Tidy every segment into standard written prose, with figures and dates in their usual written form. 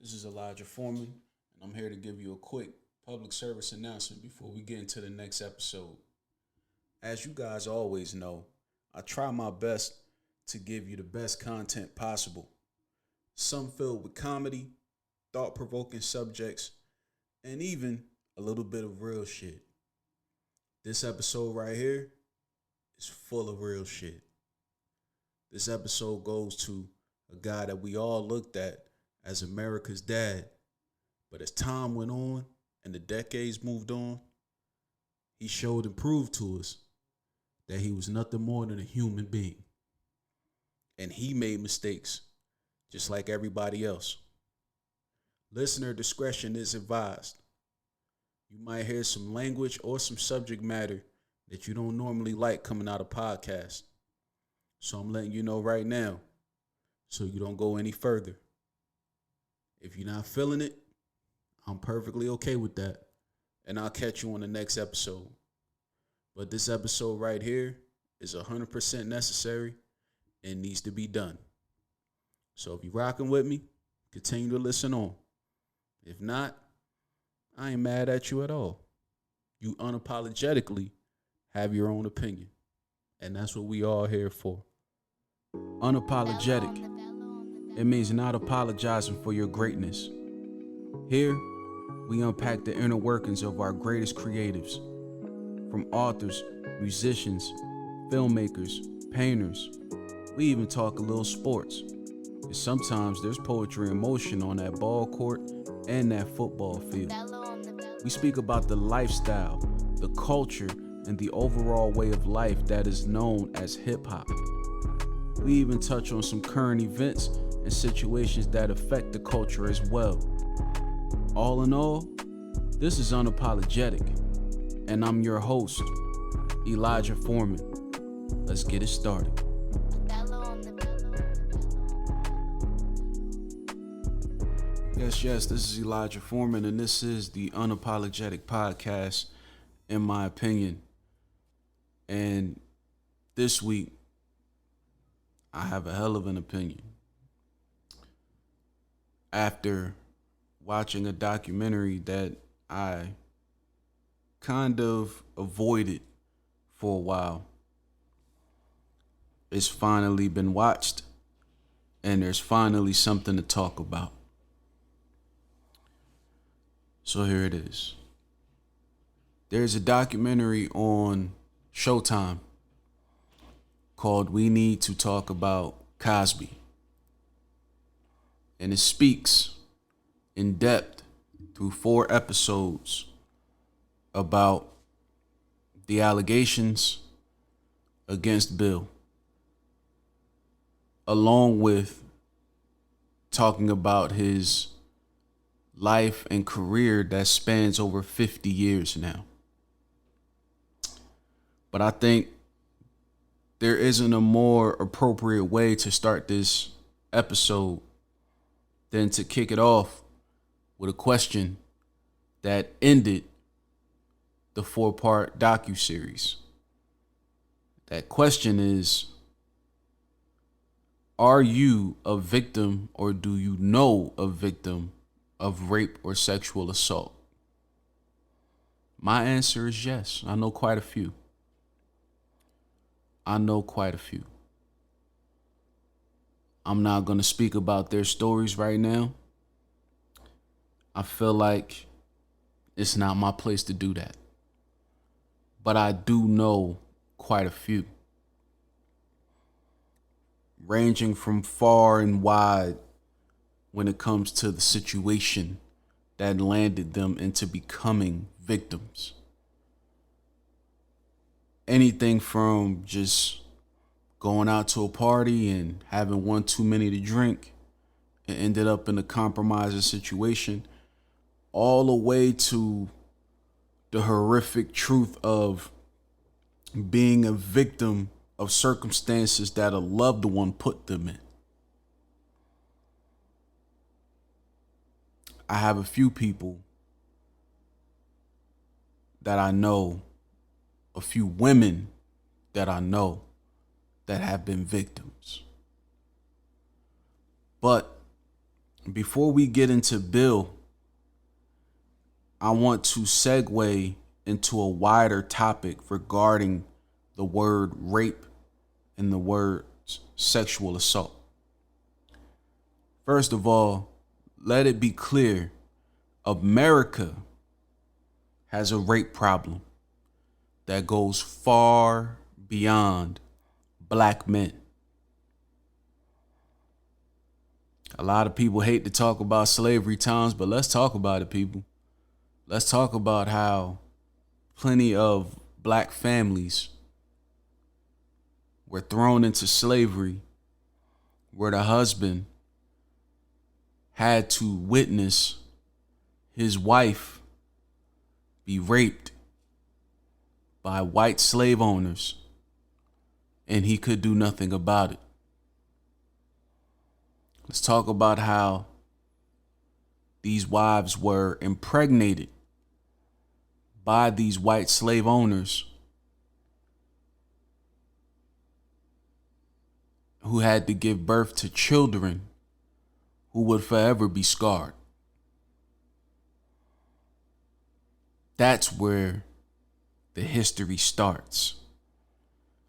This is Elijah Foreman, and I'm here to give you a quick public service announcement before we get into the next episode. As you guys always know, I try my best to give you the best content possible, some filled with comedy, thought provoking subjects, and even a little bit of real shit. This episode right here is full of real shit. This episode goes to a guy that we all looked at as America's dad. But as time went on and the decades moved on, he showed and proved to us that he was nothing more than a human being. And he made mistakes, just like everybody else. Listener discretion is advised. You might hear some language or some subject matter that you don't normally like coming out of podcasts. So I'm letting you know right now so you don't go any further. If you're not feeling it, I'm perfectly okay with that. And I'll catch you on the next episode. But this episode right here is 100% necessary and needs to be done. So if you're rocking with me, continue to listen on. If not, I ain't mad at you at all. You unapologetically have your own opinion. And that's what we all here for. Unapologetic. It means not apologizing for your greatness. Here, we unpack the inner workings of our greatest creatives. From authors, musicians, filmmakers, painters. We even talk a little sports. And sometimes there's poetry in motion on that ball court and that football field. We speak about the lifestyle, the culture, and the overall way of life that is known as hip-hop. We even touch on some current events and situations that affect the culture as well. All in all, this is Unapologetic, and I'm your host, Elijah Foreman. Let's get it started. Yes, this is Elijah Foreman, and this is the Unapologetic Podcast, in my opinion. And this week, I have a hell of an opinion. After watching a documentary that I kind of avoided for a while, it's finally been watched, and there's finally something to talk about. So here it is. There's a documentary on Showtime called We Need to Talk About Cosby. And it speaks in depth through 4 episodes about the allegations against Bill, along with talking about his life and career that spans over 50 years now. But I think there isn't a more appropriate way to start this episode than to kick it off with a question that ended the 4-part docuseries. That question is, are you a victim, or do you know a victim of rape or sexual assault? My answer is yes. I know quite a few. I'm not going to speak about their stories right now. I feel like it's not my place to do that. But I do know quite a few, ranging from far and wide when it comes to the situation that landed them into becoming victims. Anything from just going out to a party and having one too many to drink and ended up in a compromising situation, all the way to the horrific truth of being a victim of circumstances that a loved one put them in. I have a few people that I know, a few women that I know that have been victims. But Before we get into Bill, I want to segue into a wider topic regarding the word rape and the word sexual assault. First of all, let it be clear, America has a rape problem that goes far beyond black men. A lot of people hate to talk about slavery times, but let's talk about it, people. Let's talk about how plenty of black families were thrown into slavery, where the husband had to witness his wife be raped by white slave owners, and he could do nothing about it. Let's talk about how these wives were impregnated by these white slave owners who had to give birth to children who would forever be scarred. That's where the history starts.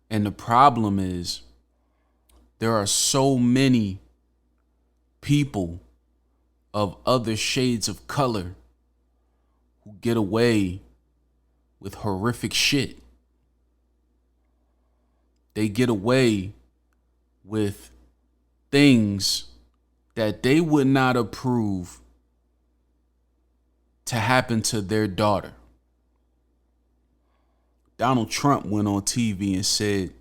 And the problem is there are so many people of other shades of color who get away with horrific shit. They get away with things that they would not approve to happen to their daughter. Donald Trump went on TV and said,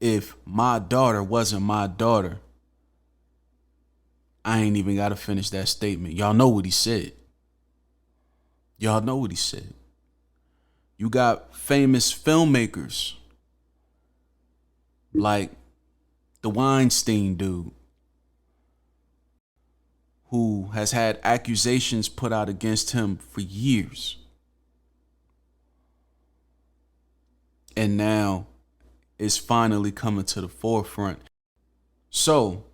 if my daughter wasn't my daughter, I ain't even got to finish that statement. Y'all know what he said. Y'all know what he said. You got famous filmmakers like the Weinstein dude, who has had accusations put out against him for years. And now it's finally coming to the forefront. So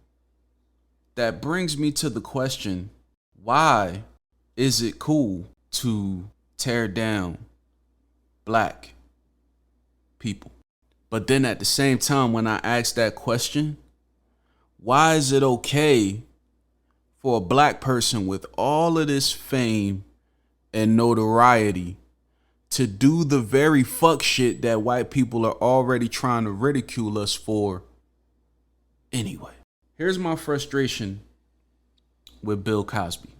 that brings me to the question, why is it cool to tear down black people? But then at the same time, when I ask that question, why is it okay for a black person with all of this fame and notoriety to do the very fuck shit that white people are already trying to ridicule us for anyway? Here's my frustration with Bill Cosby.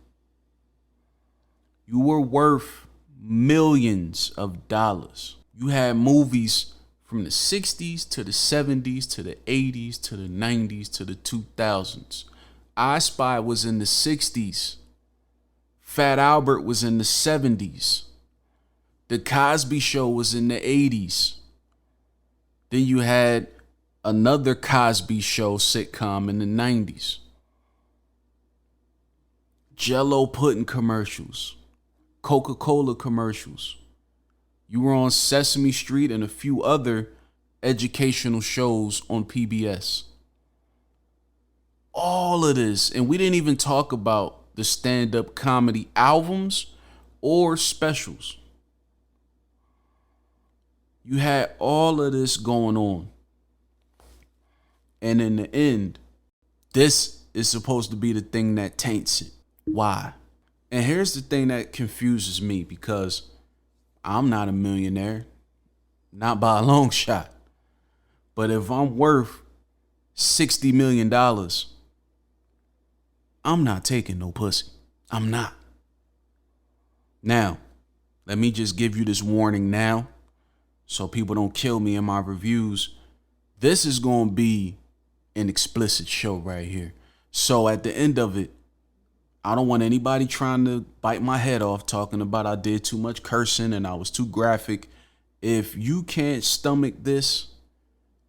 You were worth millions of dollars. You had movies from the 60s to the 70s to the 80s to the 90s to the 2000s. I Spy was in the 60s. Fat Albert was in the 70s. The Cosby Show was in the 80s. Then you had another Cosby Show sitcom in the 90s. Jell-O pudding commercials. Coca-Cola commercials. You were on Sesame Street and a few other educational shows on PBS. All of this, and we didn't even talk about the stand-up comedy albums or specials. You had all of this going on. And in the end, this is supposed to be the thing that taints it. Why? And here's the thing that confuses me, because I'm not a millionaire, not by a long shot. But if I'm worth $60 million, I'm not taking no pussy. I'm not. Now, let me just give you this warning now, so people don't kill me in my reviews. This is going to be an explicit show right here. So at the end of it, I don't want anybody trying to bite my head off talking about I did too much cursing and I was too graphic. If you can't stomach this,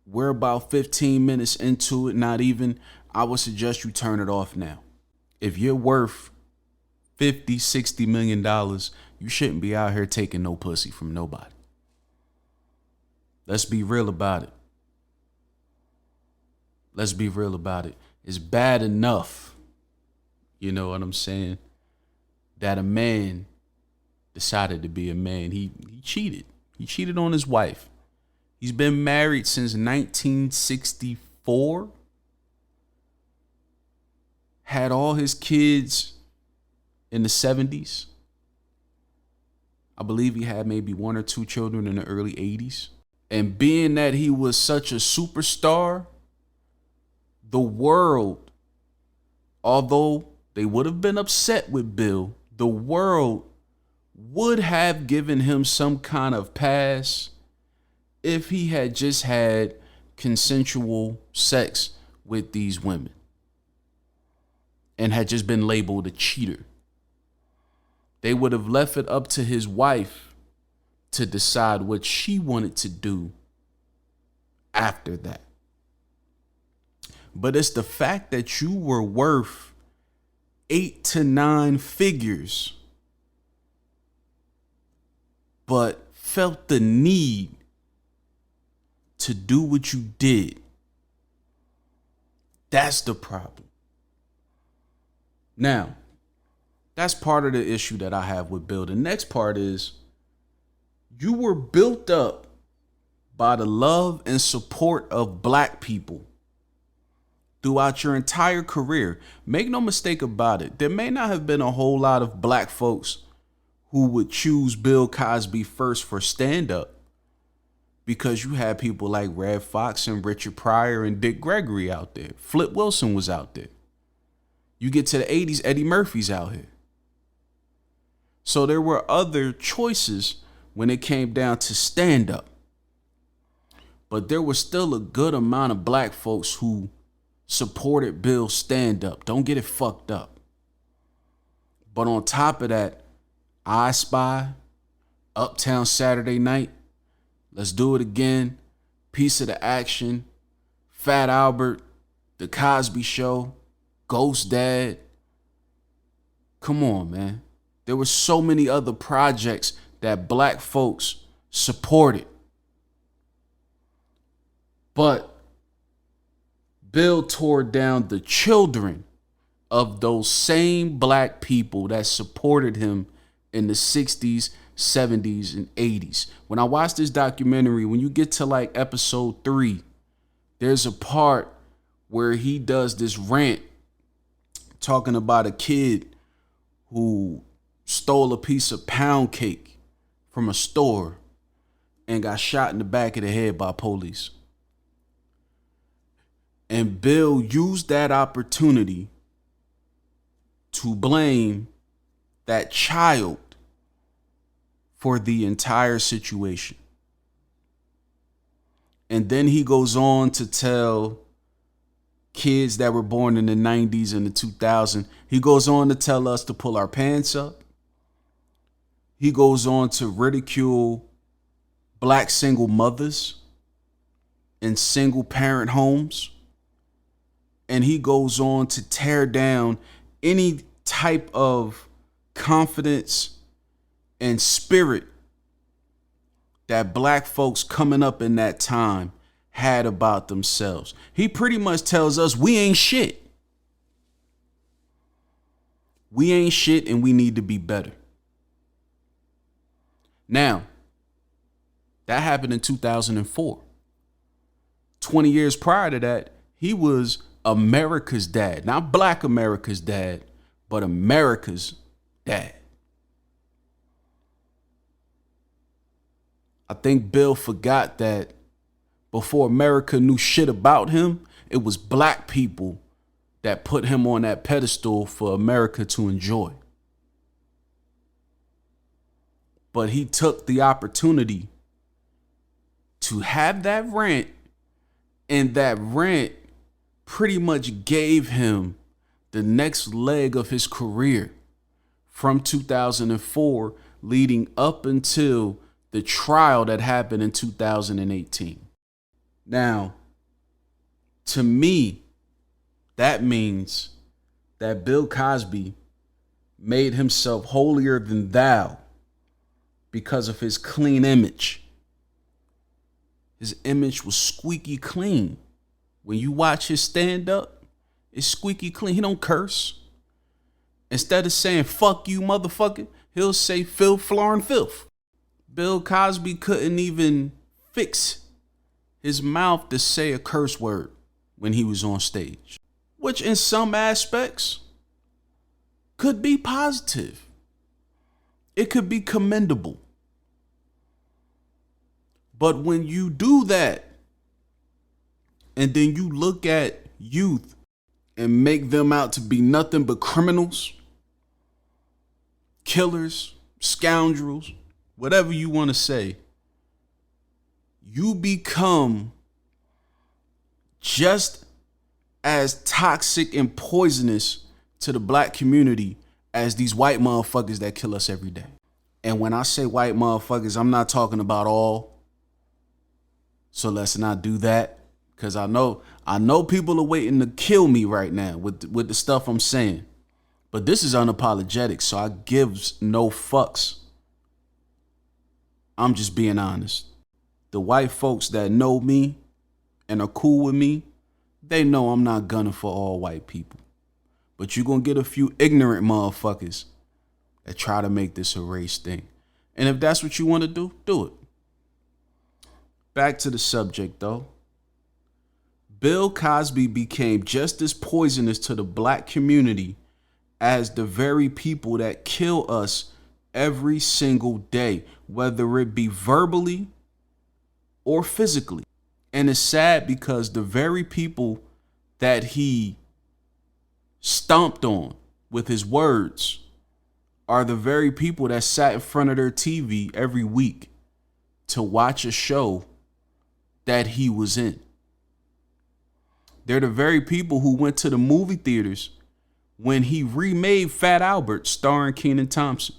we're about 15 minutes into it, not even. I would suggest you turn it off now. If you're worth $50-60 million, you shouldn't be out here taking no pussy from nobody. Let's be real about it. Let's be real about it. It's bad enough You know what I'm saying? That a man decided to be a man. He cheated. He cheated on his wife. He's been married since 1964. Had all his kids in the 70s. I believe he had maybe one or two children in the early 80s. And being that he was such a superstar, the world, although they would have been upset with Bill, the world would have given him some kind of pass if he had just had consensual sex with these women and had just been labeled a cheater. They would have left it up to his wife to decide what she wanted to do after that. But it's the fact that you were worth 8 to 9 figures, but felt the need to do what you did. That's the problem. Now, that's part of the issue that I have with Bill. The next part is you were built up by the love and support of black people throughout your entire career. Make no mistake about it. There may not have been a whole lot of black folks who would choose Bill Cosby first for stand-up, because you had people like Red Fox and Richard Pryor and Dick Gregory out there. Flip Wilson was out there. You get to the 80s, Eddie Murphy's out here. So there were other choices when it came down to stand-up. But there was still a good amount of black folks who supported Bill's stand-up. Don't get it fucked up. But on top of that, I Spy, Uptown Saturday Night, Let's Do It Again, Piece of the Action, Fat Albert, The Cosby Show, Ghost Dad. Come on, man. There were so many other projects that black folks supported. But Bill tore down the children of those same black people that supported him in the 60s, 70s, and 80s. When I watched this documentary, when you get to like episode 3, there's a part where he does this rant talking about a kid who stole a piece of pound cake from a store and got shot in the back of the head by police. And Bill used that opportunity to blame that child for the entire situation. And then he goes on to tell kids that were born in the 90s and the 2000s, he goes on to tell us to pull our pants up. He goes on to ridicule black single mothers in single parent homes. And he goes on to tear down any type of confidence and spirit that black folks coming up in that time had about themselves. He pretty much tells us we ain't shit. We ain't shit and we need to be better. Now, that happened in 2004. 20 years prior to that, he was America's dad. Not black America's dad, but America's dad. I think Bill forgot that before America knew shit about him, it was black people that put him on that pedestal for America to enjoy. But he took the opportunity to have that rant, and that rant pretty much gave him the next leg of his career from 2004 leading up until the trial that happened in 2018. Now, to me, that means that Bill Cosby made himself holier than thou because of his clean image. His image was squeaky clean. When you watch his stand-up, it's squeaky clean. He don't curse. Instead of saying fuck you, motherfucker, he'll say filth, floor, and filth. Bill Cosby couldn't even fix his mouth to say a curse word when he was on stage, which in some aspects could be positive. It could be commendable. But when you do that, and then you look at youth and make them out to be nothing but criminals, killers, scoundrels, whatever you want to say, you become just as toxic and poisonous to the black community as these white motherfuckers that kill us every day. And when I say white motherfuckers, I'm not talking about all. So let's not do that, because I know people are waiting to kill me right now with the stuff I'm saying. But this is unapologetic, so I gives no fucks. I'm just being honest. The white folks that know me and are cool with me, they know I'm not gunning for all white people. But you're going to get a few ignorant motherfuckers that try to make this a race thing. And if that's what you want to do it. Back to the subject, though. Bill Cosby became just as poisonous to the black community as the very people that kill us every single day, whether it be verbally or physically. And it's sad because the very people that he stomped on with his words are the very people that sat in front of their TV every week to watch a show that he was in. They're the very people who went to the movie theaters when he remade Fat Albert starring Kenan Thompson.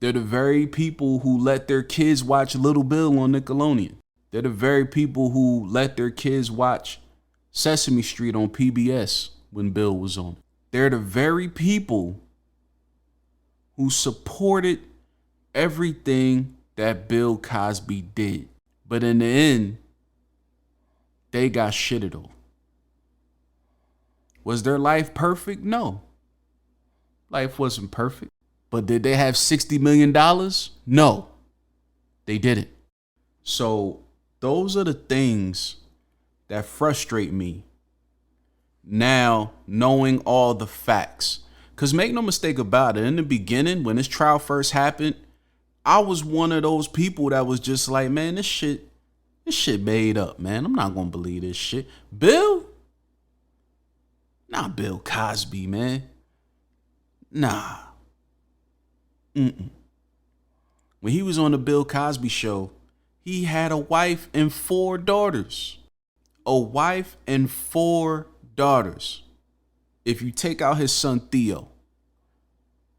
They're the very people who let their kids watch Little Bill on Nickelodeon. They're the very people who let their kids watch Sesame Street on PBS when Bill was on. They're the very people who supported everything that Bill Cosby did. But in the end, they got shitted on. Was their life perfect? No. Life wasn't perfect. But did they have $60 million? No, they didn't. So those are the things that frustrate me now, knowing all the facts. Because make no mistake about it, in the beginning, when this trial first happened, I was one of those people that was just like, man, this shit made up, man. I'm not going to believe this shit. Bill? Not Bill Cosby, man. Nah. When he was on the Bill Cosby show, he had a wife and 4 daughters. A wife and 4 daughters. If you take out his son Theo.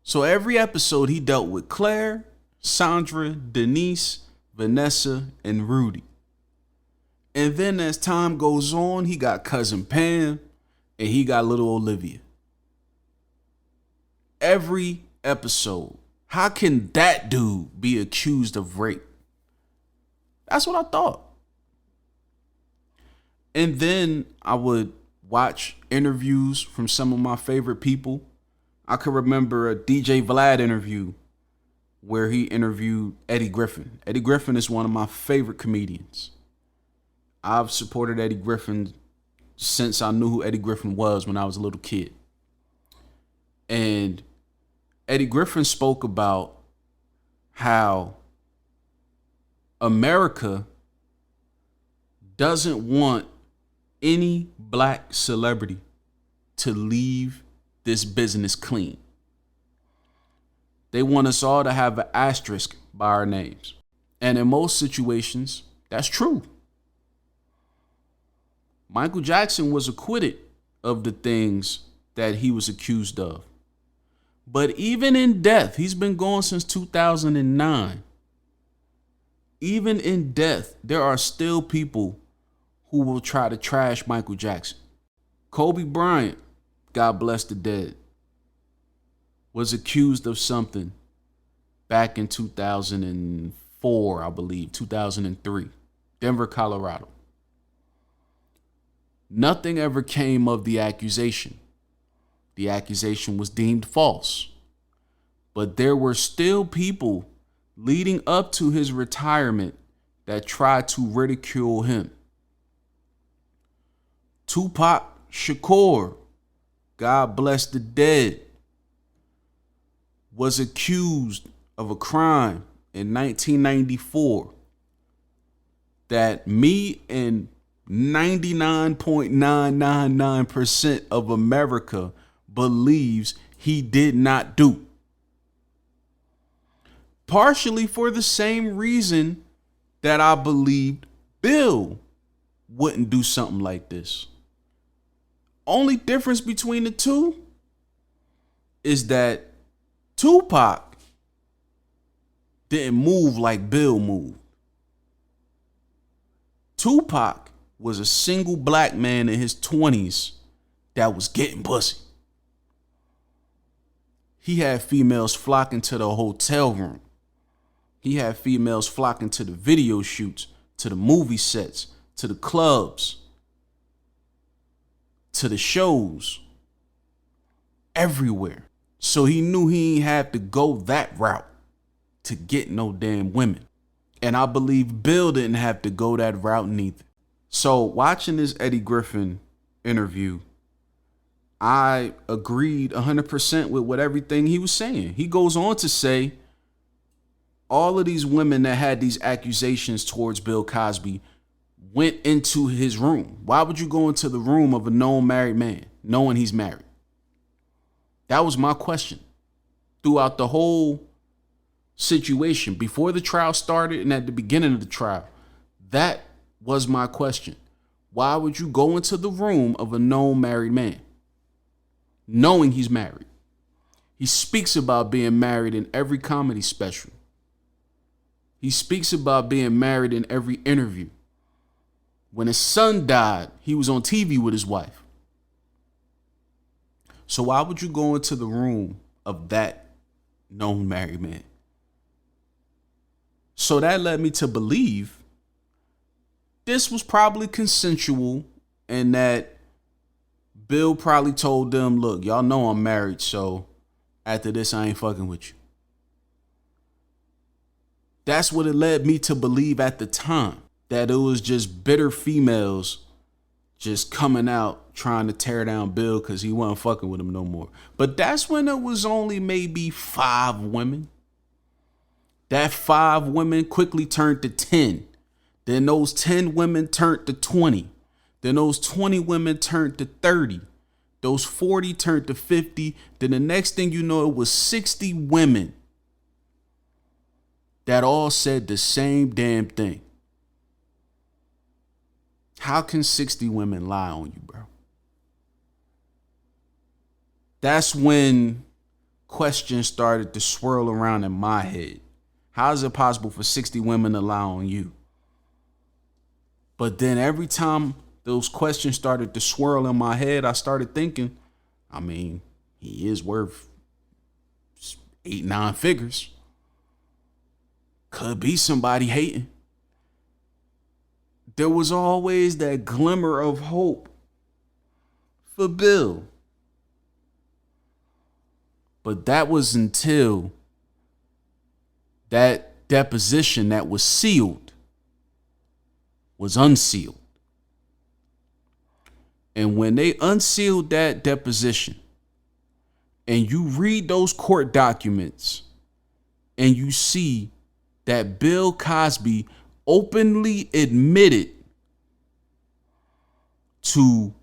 So every episode he dealt with Claire, Sandra, Denise, Vanessa, and Rudy. And then as time goes on, he got cousin Pam and he got little Olivia. Every episode. How can that dude be accused of rape? That's what I thought. And then I would watch interviews from some of my favorite people. I could remember a DJ Vlad interview where he interviewed Eddie Griffin. Eddie Griffin is one of my favorite comedians. I've supported Eddie Griffin since I knew who Eddie Griffin was when I was a little kid. And Eddie Griffin spoke about how America doesn't want any black celebrity to leave this business clean. They want us all to have an asterisk by our names. And in most situations, that's true. Michael Jackson was acquitted of the things that he was accused of. But even in death, he's been gone since 2009. Even in death, there are still people who will try to trash Michael Jackson. Kobe Bryant, God bless the dead, was accused of something back in 2004, I believe, 2003, Denver, Colorado. Nothing ever came of the accusation. the accusation was deemed false. But there were still people leading up to his retirement that tried to ridicule him. Tupac Shakur, God bless the dead, was accused of a crime in 1994 that me and 99.999% of America believes he did not do. Partially for the same reason that I believed Bill wouldn't do something like this. Only difference between the two is that Tupac didn't move like Bill moved. Tupac was a single black man in his 20s that was getting pussy. He had females flocking to the hotel room. He had females flocking to the video shoots, to the movie sets, to the clubs, to the shows, everywhere. So he knew he ain't have to go that route to get no damn women. And I believe Bill didn't have to go that route neither. So watching this Eddie Griffin interview, I agreed 100% with what everything he was saying. He goes on to say, all of these women that had these accusations towards Bill Cosby went into his room. Why would you go into the room of a known married man, knowing he's married? That was my question throughout the whole situation, before the trial started and at the beginning of the trial. That was my question. Why would you go into the room of a known married man, knowing he's married? He speaks about being married in every comedy special. He speaks about being married in every interview. When his son died, he was on TV with his wife. So why would you go into the room of that known married man? So that led me to believe this was probably consensual, and that Bill probably told them, look, y'all know I'm married, so after this, I ain't fucking with you. That's what it led me to believe at the time, that it was just bitter females just coming out trying to tear down Bill because he wasn't fucking with him no more. But that's when it was only maybe 5 women. That 5 women quickly turned to 10. Then those 10 women turned to 20. Then those 20 women turned to 30. Those 40 turned to 50. Then the next thing you know, it was 60 women that all said the same damn thing. How can 60 women lie on you, bro? That's when questions started to swirl around in my head. How is it possible for 60 women to lie on you? But then every time those questions started to swirl in my head, I started thinking, I mean, he is worth 8-9 figures. Could be somebody hating. There was always that glimmer of hope for Bill. But that was until that deposition that was sealed was unsealed. And when they unsealed that deposition and you read those court documents and you see that Bill Cosby openly admitted to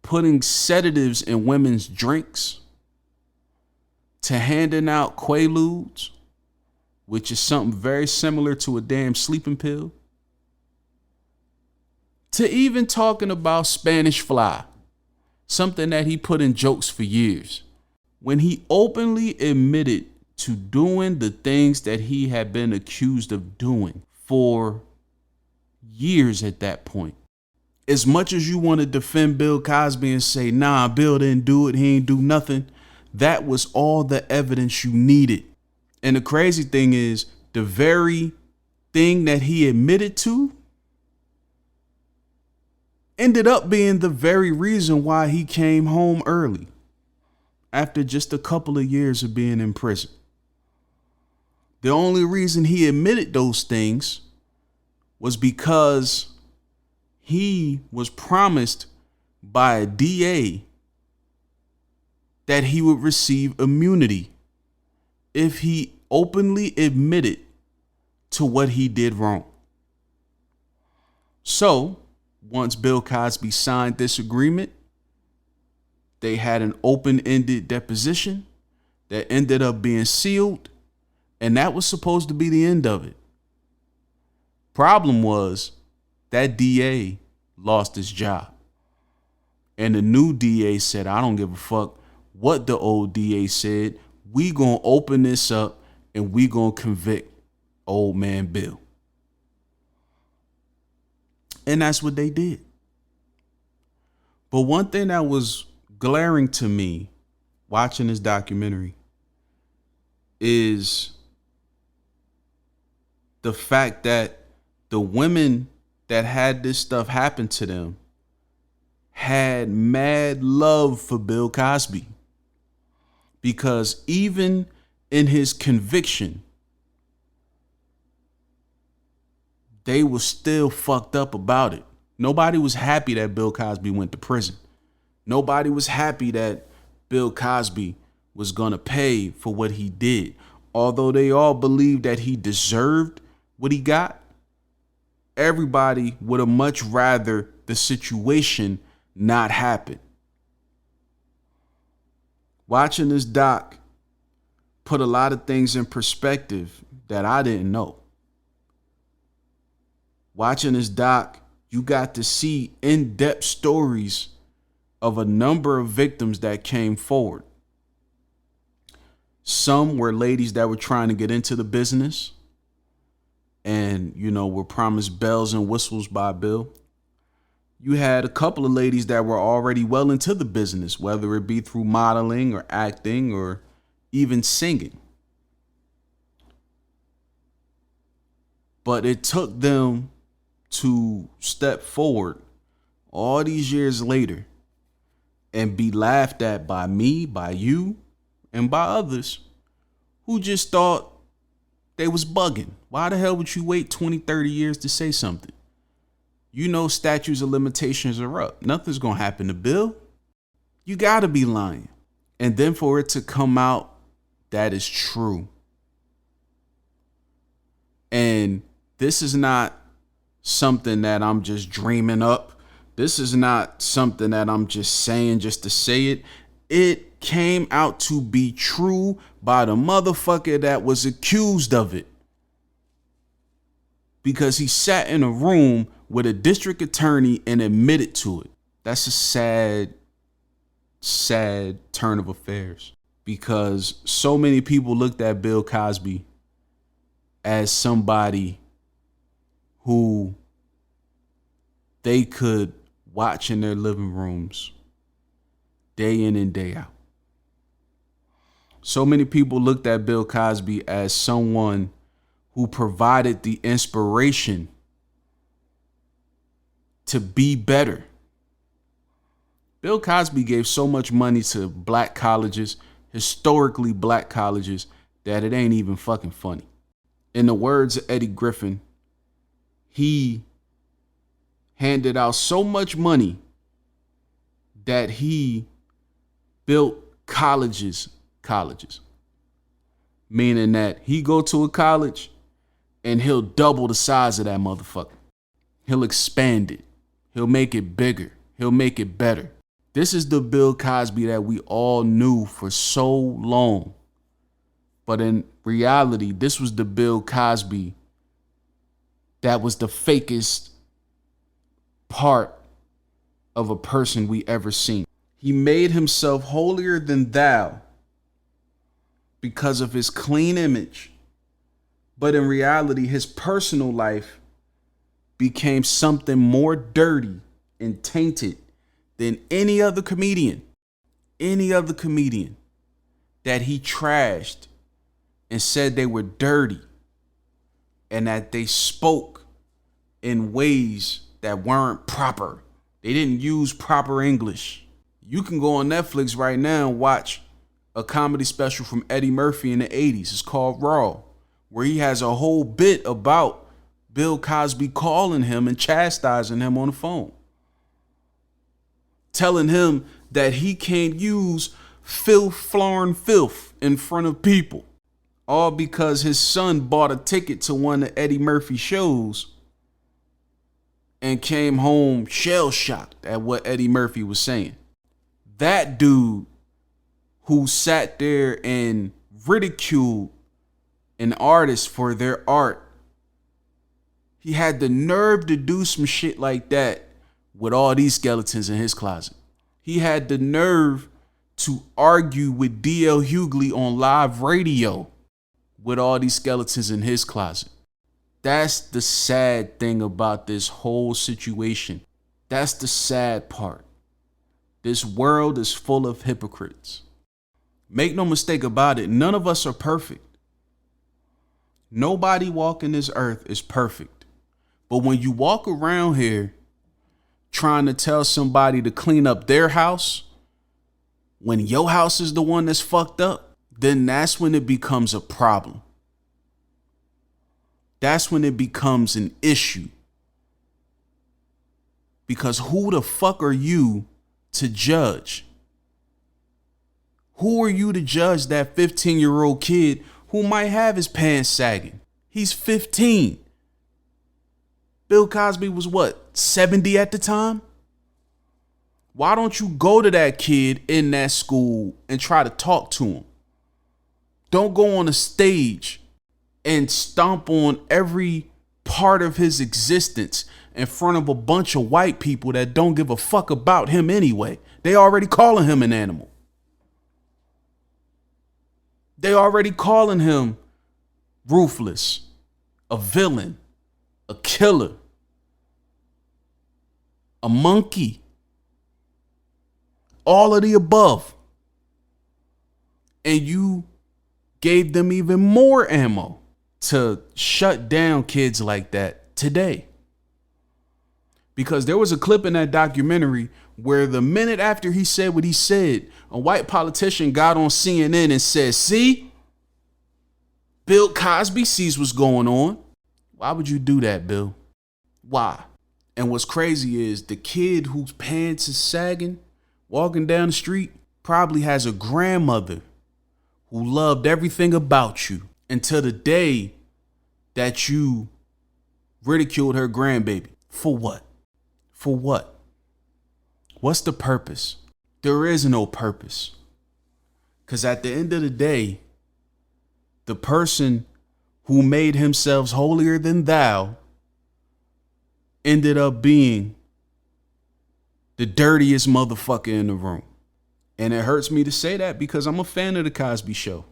putting sedatives in women's drinks, to handing out Quaaludes, which is something very similar to a damn sleeping pill, to even talking about Spanish fly, something that he put in jokes for years. When he openly admitted to doing the things that he had been accused of doing for years at that point. As much as you want to defend Bill Cosby and say, nah, Bill didn't do it, he ain't do nothing, that was all the evidence you needed. And the crazy thing is, the very thing that he admitted to ended up being the very reason why he came home early. after just a couple of years of being in prison. The only reason he admitted those things was because he was promised by a DA that he would receive immunity if he openly admitted to what he did wrong. So, once Bill Cosby signed this agreement, they had an open-ended deposition that ended up being sealed, and that was supposed to be the end of it. Problem was, that DA lost his job. And the new DA said, I don't give a fuck what the old DA said. We gonna open this up and we gonna convict old man Bill. And that's what they did. But one thing that was glaring to me watching this documentary is the fact that the women that had this stuff happen to them had mad love for Bill Cosby. Because even in his conviction, they were still fucked up about it. Nobody was happy that Bill Cosby went to prison. Nobody was happy that Bill Cosby was going to pay for what he did. Although they all believed that he deserved what he got, everybody would have much rather the situation not happen. Watching this doc put a lot of things in perspective that I didn't know. Watching this doc, you got to see in-depth stories of a number of victims that came forward. Some were ladies that were trying to get into the business and, were promised bells and whistles by Bill. You had a couple of ladies that were already well into the business, whether it be through modeling or acting or even singing. But it took them to step forward all these years later and be laughed at by me, by you, and by others who just thought they was bugging. Why the hell would you wait 20, 30 years to say something? Statutes of limitations are up. Nothing's going to happen to Bill. You got to be lying. And then for it to come out that is true. And this is not something that I'm just dreaming up. This is not something that I'm just saying just to say it. It came out to be true by the motherfucker that was accused of it. Because he sat in a room with a district attorney and admitted to it. That's a sad, sad turn of affairs. Because so many people looked at Bill Cosby as somebody who they could watch in their living rooms day in and day out. So many people looked at Bill Cosby as someone who provided the inspiration to be better. Bill Cosby gave so much money to black colleges, historically black colleges, that it ain't even fucking funny. In the words of Eddie Griffin, he handed out so much money that he built colleges. Meaning that he go to a college and he'll double the size of that motherfucker. He'll expand it. He'll make it bigger. He'll make it better. This is the Bill Cosby that we all knew for so long. But in reality, this was the Bill Cosby that was the fakest part of a person we ever seen. He made himself holier than thou because of his clean image. But in reality, his personal life became something more dirty and tainted than any other comedian that he trashed and said they were dirty and that they spoke in ways that weren't proper. They didn't use proper English. You can go on Netflix right now and watch a comedy special from Eddie Murphy in the 80s. It's called Raw, where he has a whole bit about Bill Cosby calling him and chastising him on the phone, telling him that he can't use filth, flooring filth in front of people, all because his son bought a ticket to one of Eddie Murphy's shows and came home shell-shocked at what Eddie Murphy was saying. That dude who sat there and ridiculed an artist for their art, he had the nerve to do some shit like that with all these skeletons in his closet. He had the nerve to argue with D.L. Hughley on live radio with all these skeletons in his closet. That's the sad thing about this whole situation. That's the sad part. This world is full of hypocrites. Make no mistake about it, none of us are perfect. Nobody walking this earth is perfect. But when you walk around here trying to tell somebody to clean up their house, when your house is the one that's fucked up, then that's when it becomes a problem. That's when it becomes an issue. Because who the fuck are you to judge? Who are you to judge that 15-year-old kid who might have his pants sagging? He's 15. Bill Cosby was what, 70 at the time? Why don't you go to that kid in that school and try to talk to him? Don't go on a stage and stomp on every part of his existence in front of a bunch of white people that don't give a fuck about him anyway. They already calling him an animal. They already calling him ruthless, a villain, a killer, a monkey, all of the above. And you gave them even more ammo to shut down kids like that today. Because there was a clip in that documentary where the minute after he said what he said, a white politician got on CNN and said, "See, Bill Cosby sees what's going on." Why would you do that, Bill? Why? And what's crazy is the kid whose pants is sagging, walking down the street, probably has a grandmother who loved everything about you until the day that you ridiculed her grandbaby. For what? For what? What's the purpose? There is no purpose. Because at the end of the day, the person who made himself holier than thou ended up being the dirtiest motherfucker in the room. And it hurts me to say that because I'm a fan of the Cosby Show.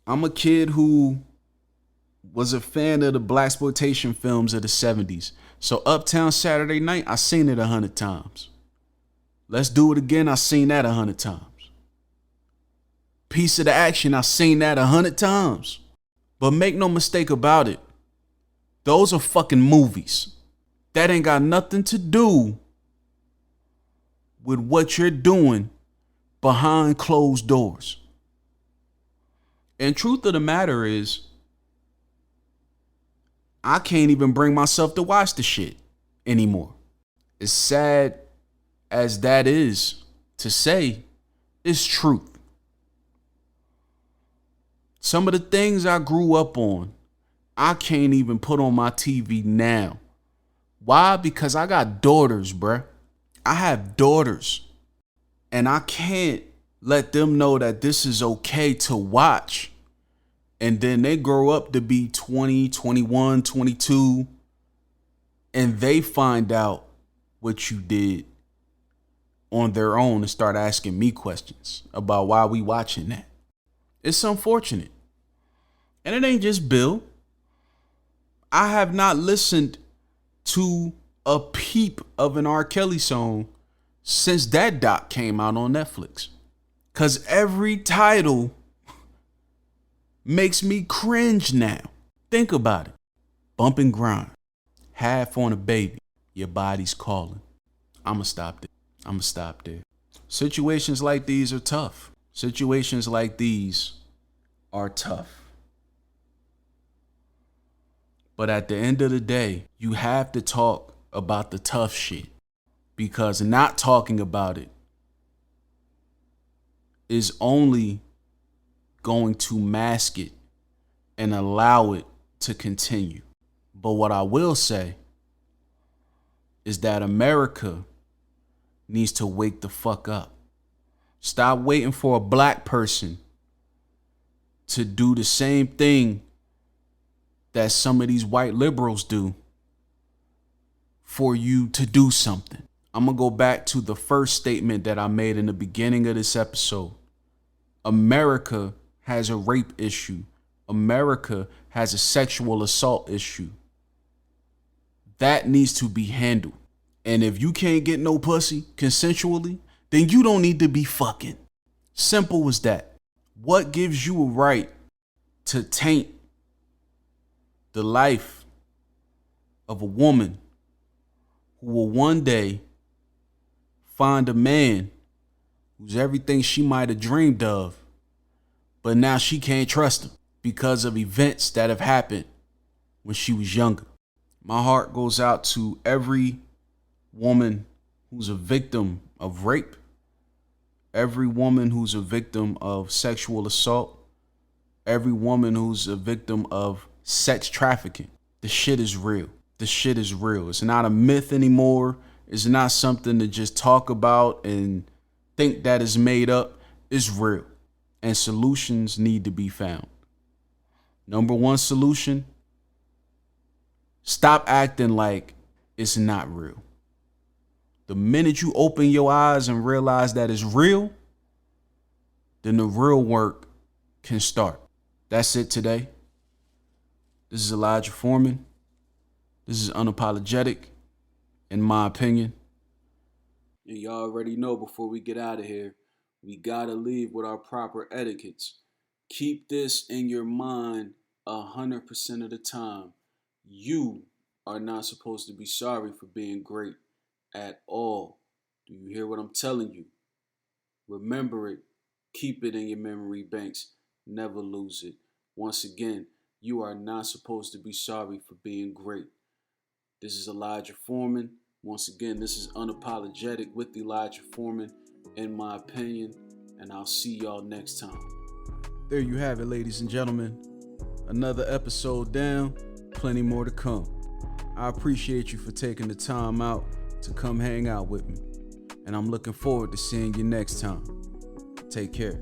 I'm a kid who was a fan of the blaxploitation films of the 70s. So Uptown Saturday Night, I seen it 100 times. Let's Do It Again, I seen that 100 times. Piece of the Action, I seen that 100 times. But make no mistake about it, those are fucking movies. That ain't got nothing to do with what you're doing behind closed doors. And truth of the matter is, I can't even bring myself to watch the shit anymore. As sad as that is to say, it's truth. Some of the things I grew up on, I can't even put on my TV now. Why? Because I got daughters, bruh. I have daughters. And I can't let them know that this is okay to watch. And then they grow up to be 20, 21, 22. And they find out what you did on their own and start asking me questions about why we watching that. It's unfortunate. And it ain't just Bill. I have not listened to a peep of an R. Kelly song since that doc came out on Netflix. Cause every title makes me cringe now. Think about it. Bump and grind. Half on a baby. Your body's calling. I'ma stop there. Situations like these are tough. Situations like these are tough. But at the end of the day, you have to talk about the tough shit, because not talking about it is only going to mask it and allow it to continue. But what I will say is that America needs to wake the fuck up. Stop waiting for a black person to do the same thing that some of these white liberals do for you to do something. I'm going to go back to the first statement that I made in the beginning of this episode. America has a rape issue. America has a sexual assault issue. That needs to be handled. And if you can't get no pussy consensually, then you don't need to be fucking. Simple as that. What gives you a right to taint the life of a woman who will one day find a man who's everything she might have dreamed of, but now she can't trust him because of events that have happened when she was younger? My heart goes out to every woman who's a victim of rape, every woman who's a victim of sexual assault, every woman who's a victim of sex trafficking. The shit is real. The shit is real. It's not a myth anymore. It's not something to just talk about and think that is made up. It's real. And solutions need to be found. Number one solution: stop acting like it's not real. The minute you open your eyes and realize that it's real, then the real work can start. That's it today. This is Elijah Foreman. This is Unapologetic, in my opinion. And y'all already know, before we get out of here, we gotta leave with our proper etiquettes. Keep this in your mind 100% of the time. You are not supposed to be sorry for being great at all. Do you hear what I'm telling you? Remember it. Keep it in your memory banks. Never lose it. Once again, you are not supposed to be sorry for being great. This is Elijah Foreman. Once again, this is Unapologetic with Elijah Foreman, in my opinion, and I'll see y'all next time. There you have it, ladies and gentlemen. Another episode down, plenty more to come. I appreciate you for taking the time out to come hang out with me, and I'm looking forward to seeing you next time. Take care.